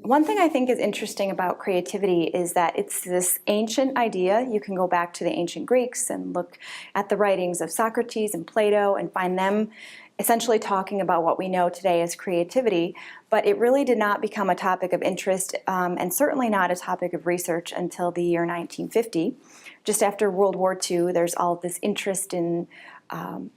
One thing I think is interesting about creativity is that it's this ancient idea. You can go back to the ancient Greeks and look at the writings of Socrates and Plato and find them essentially talking about what we know today as creativity, but it really did not become a topic of interest and certainly not a topic of research until the year 1950. Just after World War II, there's all this interest in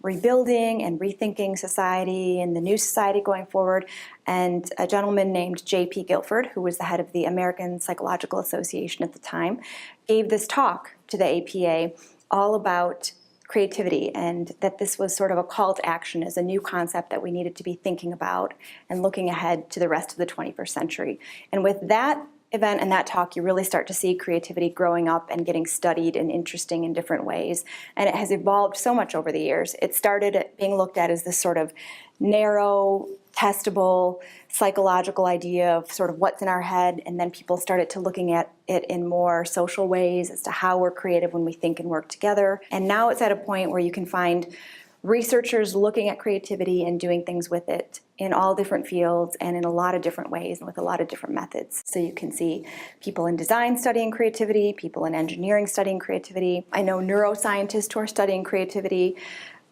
rebuilding and rethinking society and the new society going forward. And a gentleman named J.P. Guilford, who was the head of the American Psychological Association at the time, gave this talk to the APA all about creativity, and that this was sort of a call to action as a new concept that we needed to be thinking about and looking ahead to the rest of the 21st century. And with that event and that talk, you really start to see creativity growing up and getting studied and interesting in different ways. And it has evolved so much over the years. It started at being looked at as this sort of narrow, testable, psychological idea of sort of what's in our head, and then people started to looking at it in more social ways as to how we're creative when we think and work together. And now it's at a point where you can find researchers looking at creativity and doing things with it in all different fields and in a lot of different ways and with a lot of different methods. So you can see people in design studying creativity, people in engineering studying creativity. I know neuroscientists who are studying creativity.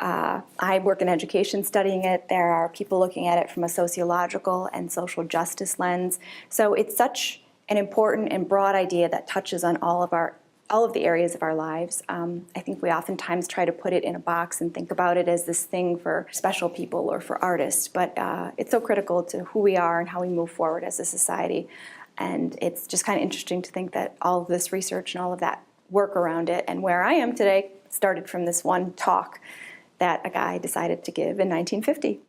I work in education studying it. There are people looking at it from a sociological and social justice lens. So it's such an important and broad idea that touches on all of the areas of our lives. I think we oftentimes try to put it in a box and think about it as this thing for special people or for artists, but it's so critical to who we are and how we move forward as a society. And it's just kind of interesting to think that all of this research and all of that work around it and where I am today started from this one talk that a guy decided to give in 1950.